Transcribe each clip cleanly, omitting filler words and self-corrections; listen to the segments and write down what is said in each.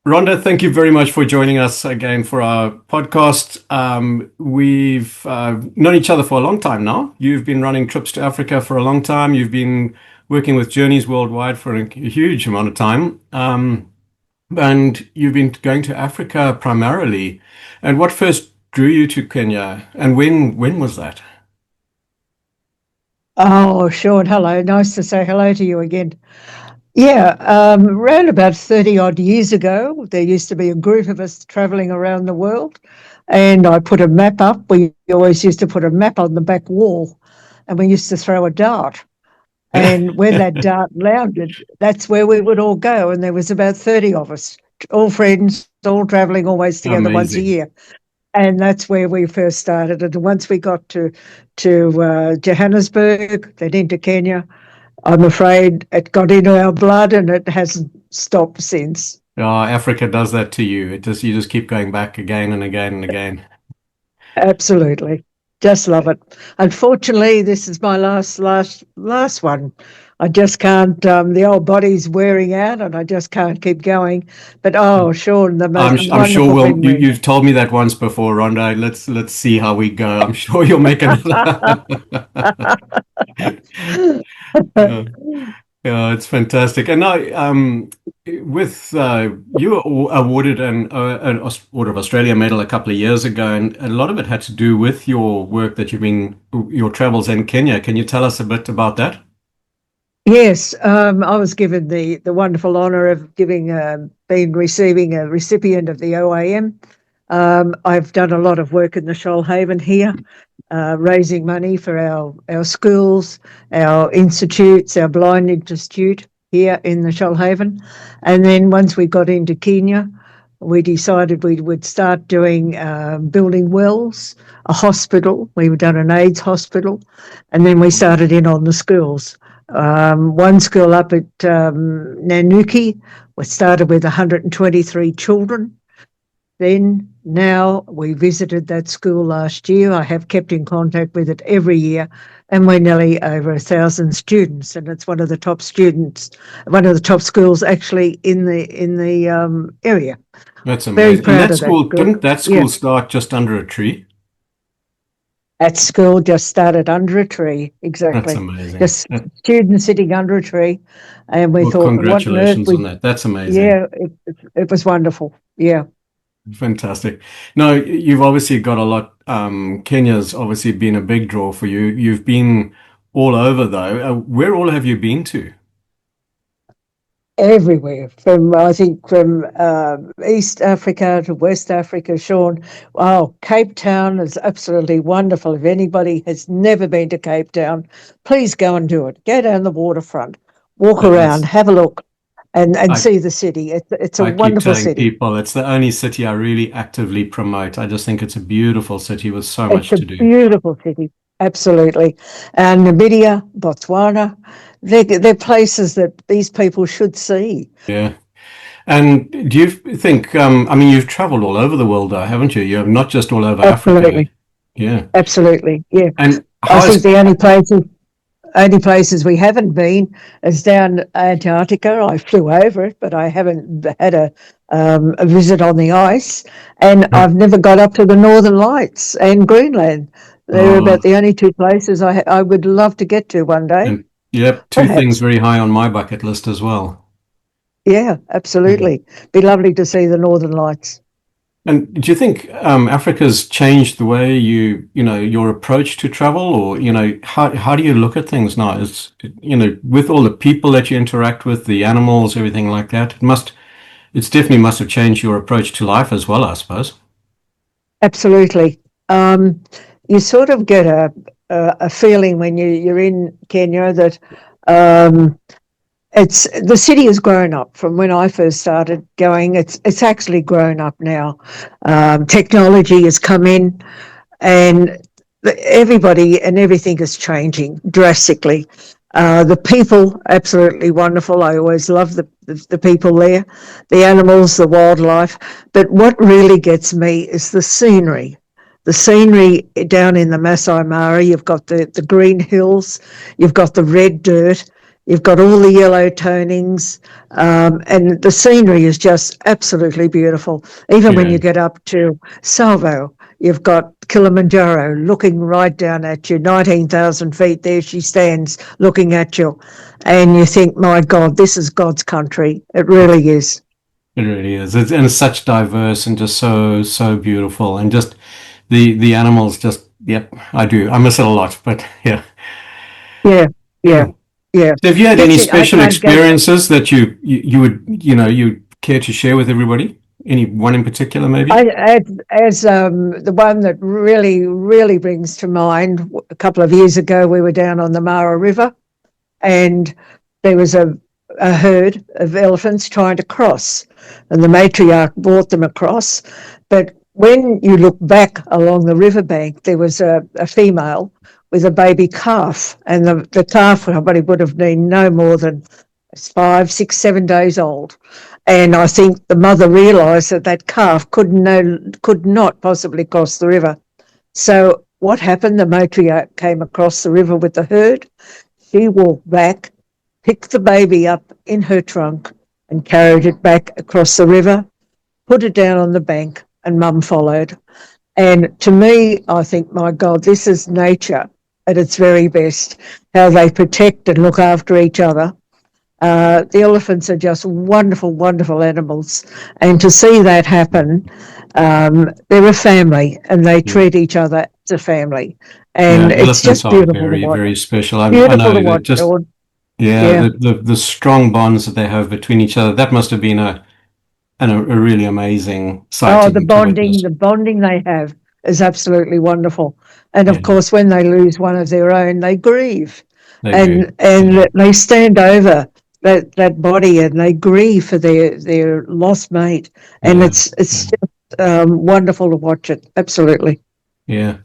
Rhonda, thank you very much for joining us again for our podcast. We've known each other for a long time now. You've been running trips to Africa for a long time. You've been working with Journeys Worldwide for a huge amount of time. And you've been going to Africa primarily. And what first drew you to Kenya? And when was that? Oh, Sean, hello. Nice to say hello to you again. Yeah, around about 30 odd years ago, there used to be a group of us traveling around the world, and I put a map up. We always used to put a map on the back wall, and we used to throw a dart. And where that dart landed, that's where we would all go. And there was about 30 of us, all friends, all traveling always together once a Amazing. year. And that's where we first started. And once we got to Johannesburg, then into Kenya, I'm afraid it got into our blood and it hasn't stopped since. Africa does that to you. You just keep going back again and again and again. Absolutely. Just love it. Unfortunately, this is my last one. I just can't, the old body's wearing out and I just can't keep going. But oh, Sean, the most I'm sure wonderful memory. you've told me that once before, Rhonda. Let's see how we go. I'm sure you'll make another. Yeah, yeah, it's fantastic. And now, with you were awarded an Order of Australia medal a couple of years ago, and a lot of it had to do with your work that your travels in Kenya. Can you tell us a bit about that? Yes, I was given the wonderful honour of being receiving a recipient of the OAM. I've done a lot of work in the Shoalhaven here, raising money for our schools, our institutes, our blind institute here in the Shoalhaven. And then once we got into Kenya, we decided we would start doing building wells, a hospital. We've done an AIDS hospital, and then we started in on the schools. One school up at Nanuki, we started with 123 children. Then now we visited that school last year. I have kept in contact with it every year, and we're nearly over 1,000 students, and it's one of the top schools actually in the area. That's Very amazing. And proud that of that school, school. didn't that Yeah, school start just under a tree? that school just started under a tree, That's exactly. amazing. Just students sitting under a tree, and we Well, thought, what on earth? congratulations on that. That's amazing. Yeah, it was wonderful. Yeah. Fantastic. No, you've obviously got a lot. Kenya's obviously been a big draw for you. You've been all over though. Where all have you been to? Everywhere from East Africa to West Africa, Sean. Oh, Cape Town is absolutely wonderful. If anybody has never been to Cape Town, please go and do it. Go down the waterfront, walk Uh, around, It's have a look, and I see the city. It's a I keep wonderful telling city. people it's the only city I really actively promote. I just think it's a beautiful city with so It's much a to do. beautiful city, absolutely. And Namibia, Botswana, they're places that these people should see. Yeah. And do you think, I mean, you've traveled all over the world though, haven't you? You're not just all over Africa. Absolutely, Yeah. absolutely, yeah. And I how think is the only places we haven't been is down Antarctica. I flew over it, but I haven't had a visit on the ice, and I've never got up to the Northern Lights and Greenland. They're oh, about the only two places I would love to get to one day, and yep, two things perhaps. very high on my bucket list as well. Yeah, Yeah. absolutely. Be lovely to see the Northern Lights. And do you think Africa's changed the way your approach to travel, or how do you look at things now? With all the people that you interact with, the animals, everything like that, it's definitely must have changed your approach to life as well, I suppose. Absolutely. Um, you sort of get a feeling when you're in Kenya that um, it's the city has grown up from when I first started going. It's actually grown up now. Technology has come in, and everybody and everything is changing drastically. The people, absolutely wonderful. I always love the people there, the animals, the wildlife. But what really gets me is the scenery. The scenery down in the Masai Mara, you've got the green hills, you've got the red dirt, You've got all the yellow tonings, and the scenery is just absolutely beautiful. Even when Yeah, you get up to Salvo, you've got Kilimanjaro looking right down at you, 19,000 feet. There she stands looking at you. And you think, my God, this is God's country. It really is. it really is. And it's such diverse and just so beautiful. And just the animals just, yep, I do. I miss it a lot, but yeah. Yeah, yeah, Yeah. yeah. So have you had any Getting, I special can't go. experiences that you would, you care to share with everybody? Any one in particular, maybe? As the one that really brings to mind, a couple of years ago, we were down on the Mara River, and there was a herd of elephants trying to cross, and the matriarch brought them across. But when you look back along the riverbank, there was a female with a baby calf, and the calf probably would have been no more than 5, 6, 7 days old. And I think the mother realised that that calf could not possibly cross the river. So what happened? The matriarch came across the river with the herd. She walked back, picked the baby up in her trunk and carried it back across the river, put it down on the bank, and Mum followed. And to me, I think, my God, this is nature at its very best, how they protect and look after each other. The elephants are just wonderful, wonderful animals. And to see that happen, they're a family and they Yeah. treat each other as a family. Yeah, And it's elephants just are beautiful to very, watch. very special. I Beautiful to know that watch, just, Dawn. yeah, Yeah. the strong bonds that they have between each other, that must have been a really amazing sight Oh, to witness. the bonding they have is absolutely wonderful. And Yeah, of course, when they lose one of their own, they grieve, they do. and they stand over that body and they grieve for their lost mate. And Yeah, it's just wonderful to watch it. Absolutely. yeah.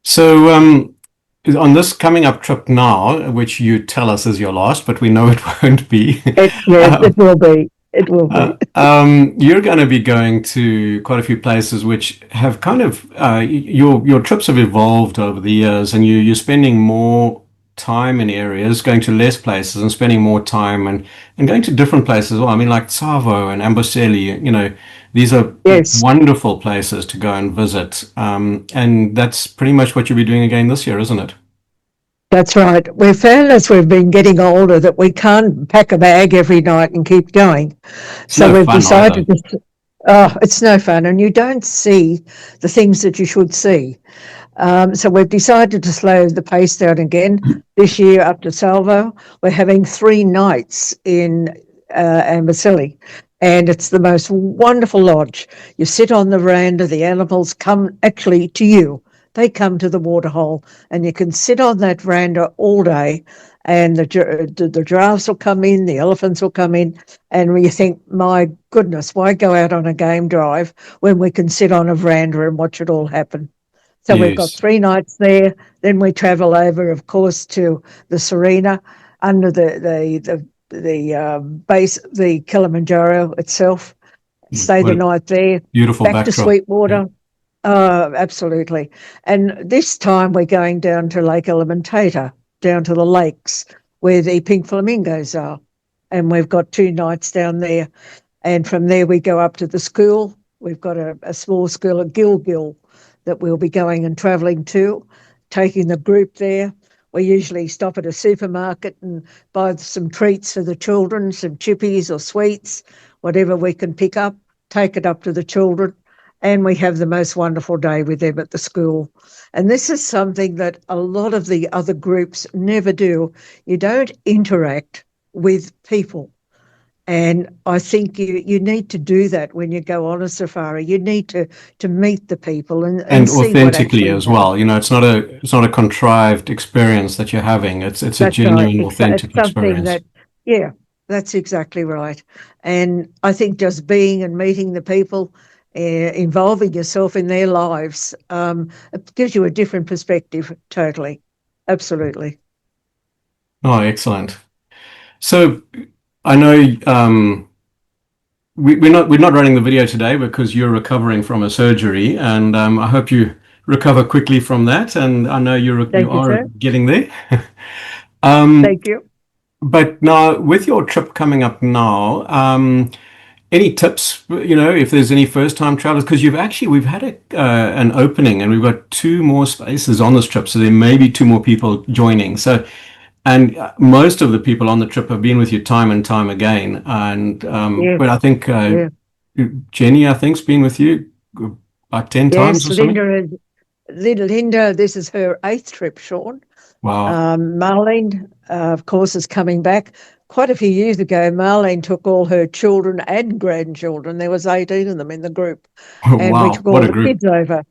So, on this coming up trip now, which you tell us is your last, but we know it won't be. Yes, um, it will be. It will be. you're going to be going to quite a few places which have kind of your trips have evolved over the years, and you're spending more time in areas, going to less places, and spending more time and going to different places as well. I mean, like Tsavo and Amboseli, these are Yes. wonderful places to go and visit. And that's pretty much what you'll be doing again this year, isn't it? That's right. We've found as we've been getting older that we can't pack a bag every night and keep going. It's So no we've fun either. decided to, oh, it's no fun, and you don't see the things that you should see. So we've decided to slow the pace down again this year up to Salvo. We're having 3 nights in Amboseli, and it's the most wonderful lodge. You sit on the veranda, the animals come actually to you. They come to the waterhole, and you can sit on that veranda all day, and the giraffes will come in, the elephants will come in, and you think, my goodness, why go out on a game drive when we can sit on a veranda and watch it all happen? So we've got Yes. 3 nights there. Then we travel over, of course, to the Serena under the base, the Kilimanjaro itself. Stay What the a night there. beautiful Back to backdrop. Yeah. Sweetwater. Oh, absolutely. And this time we're going down to Lake Elementator, down to the lakes where the pink flamingos are. And we've got 2 nights down there. And from there we go up to the school. We've got a small school at Gilgil that we'll be going and travelling to, taking the group there. We usually stop at a supermarket and buy some treats for the children, some chippies or sweets, whatever we can pick up, take it up to the children, and we have the most wonderful day with them at the school. And this is something that a lot of the other groups never do. You don't interact with people. And I think you need to do that when you go on a safari. You need to meet the people and And see what authentically actually as happens. well. It's not a contrived experience that you're having. It's a That's right. genuine, It's authentic something experience. that, yeah, that's exactly right. And I think just being and meeting the people, involving yourself in their lives, it gives you a different perspective. Totally, absolutely. Oh, excellent. So I know we're not running the video today because you're recovering from a surgery, and I hope you recover quickly from that. And I know you Thank you, are sir. getting there. Um, Thank you. But now, with your trip coming up now, any tips, if there's any first-time travelers? Because we've had an opening and we've got two more spaces on this trip, so there may be two more people joining. So, and most of the people on the trip have been with you time and time again. And Yeah, but I think yeah. Jenny, I think's been with you about 10 times Yes, or something. Linda, this is her 8th trip, Sean. Wow. Marlene, of course, is coming back. Quite a few years ago, Marlene took all her children and grandchildren. There was 18 of them in the group, and we Wow. took What all a the group. kids over.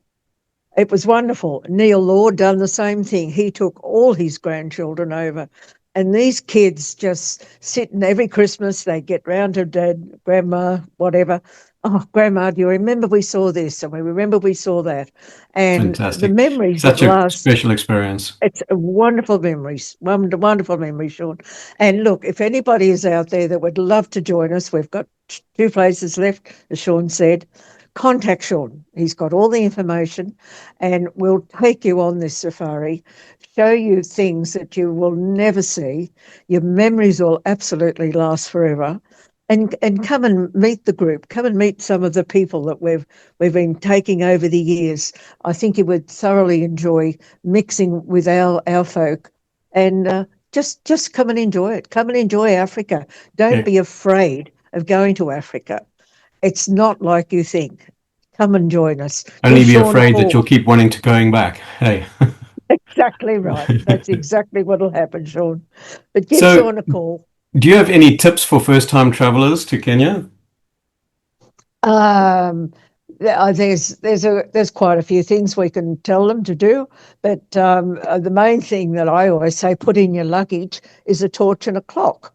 It was wonderful. Neil Law done the same thing. He took all his grandchildren over. And these kids just sitting every Christmas, they get round to dad, grandma, whatever. Oh, grandma, do you remember we saw this? And we remember we saw that. And the Fantastic. memories that Such a last, special experience. it's a wonderful memories, wonderful memories, Sean. And look, if anybody is out there that would love to join us, we've got 2 places left, as Sean said. Contact Sean. He's got all the information, and we'll take you on this safari, show you things that you will never see. Your memories will absolutely last forever. And come and meet the group. Come and meet some of the people that we've been taking over the years. I think you would thoroughly enjoy mixing with our folk, and just come and enjoy it. Come and enjoy Africa. Don't Yeah. be afraid of going to Africa. It's not like you think. Come and join us. Give Only be Sean a afraid that call. you'll keep wanting to going back. Hey. Exactly right. That's exactly what'll happen, Sean. But give So, Sean a call. do you have any tips for first-time travelers to Kenya? Um, there's quite a few things we can tell them to do, but the main thing that I always say, put in your luggage, is a torch and a clock.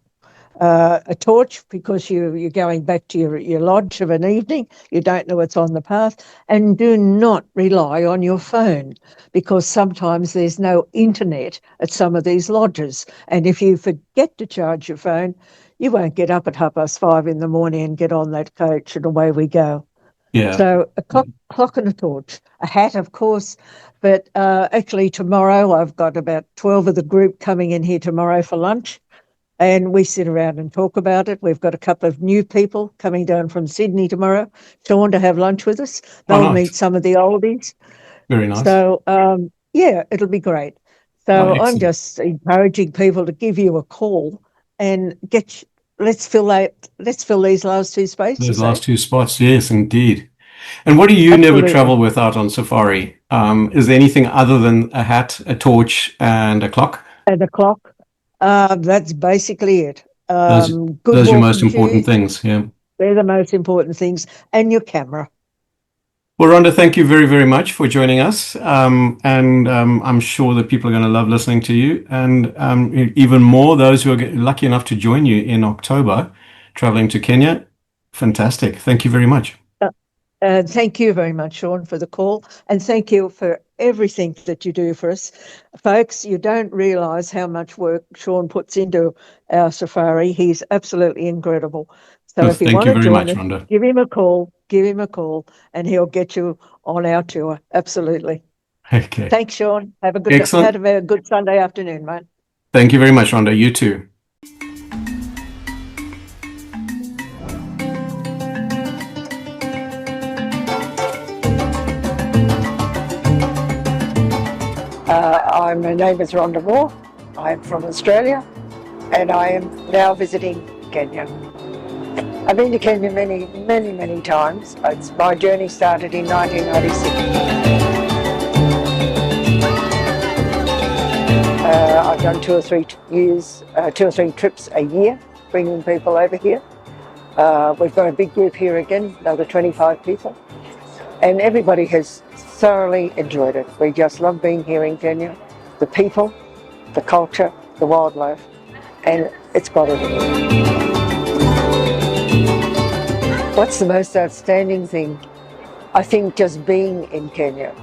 A torch because you're going back to your lodge of an evening. You don't know what's on the path, and do not rely on your phone because sometimes there's no internet at some of these lodges, and if you forget to charge your phone, you won't get up at 5:30 in the morning and get on that coach, and away we go. Yeah. So a clock and a torch, a hat, of course. But actually, tomorrow I've got about 12 of the group coming in here tomorrow for lunch, and we sit around and talk about it. We've got a couple of new people coming down from Sydney tomorrow, Sean, to have lunch with us. Oh, They'll nice. meet some of the oldies. Very nice. So, yeah, it'll be great. Oh, So I'm excellent. just encouraging people to give you a call and let's fill these last two Those spaces, eh? last two spots, yes, indeed. And what do you never Absolutely. travel without on safari? Is there anything other than a hat, a torch, and a clock? And a clock. That's basically it. Those, Good those are your most walking important shoes. things. Yeah. They're the most important things. And your camera. Well, Rhonda, thank you very, very much for joining us. And I'm sure that people are going to love listening to you. And even more, those who are lucky enough to join you in October, traveling to Kenya. Fantastic. Thank you very much. Thank you very much, Sean, for the call. And thank you for everything that you do for us. Folks, you don't realise how much work Sean puts into our safari. He's absolutely incredible. So Oh, if you thank want you to very join much, us, Rhonda. give him a call, and he'll get you on our tour. Absolutely. Okay. Thanks, Sean. Excellent. Have a good Sunday afternoon, mate. Thank you very much, Rhonda. You too. My name is Rhonda Moore. I'm from Australia, and I am now visiting Kenya. I've been to Kenya many, many, many times. My journey started in 1996. I've done 2 or 3 trips a year, bringing people over here. We've got a big group here again, another 25 people, and everybody has thoroughly enjoyed it. We just love being here in Kenya. The people, the culture, the wildlife, and it's got it all. What's the most outstanding thing? I think just being in Kenya.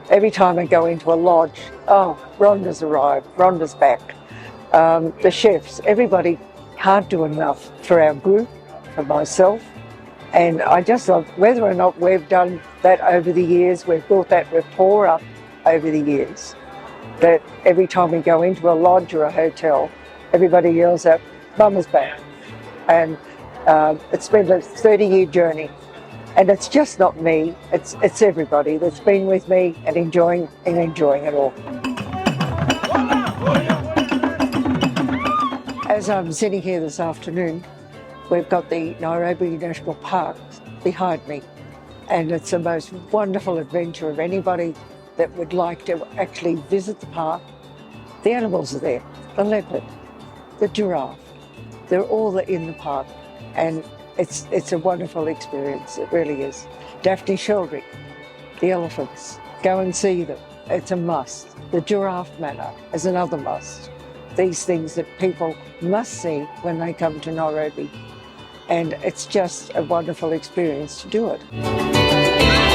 Every time I go into a lodge, oh, Rhonda's arrived, Rhonda's back. The chefs, everybody can't do enough for our group, for myself. And I just love, whether or not we've done that over the years, we've built that rapport up over the years. That every time we go into a lodge or a hotel, everybody yells out, "Mama's back." And it's been a 30-year journey. And it's just not me, it's everybody that's been with me and enjoying it all. As I'm sitting here this afternoon, we've got the Nairobi National Park behind me, and it's the most wonderful adventure of anybody that would like to actually visit the park. The animals are there, the leopard, the giraffe, they're all in the park, and it's a wonderful experience, it really is. Daphne Sheldrick, the elephants, go and see them, it's a must. The giraffe manor is another must. These things that people must see when they come to Nairobi, and it's just a wonderful experience to do it.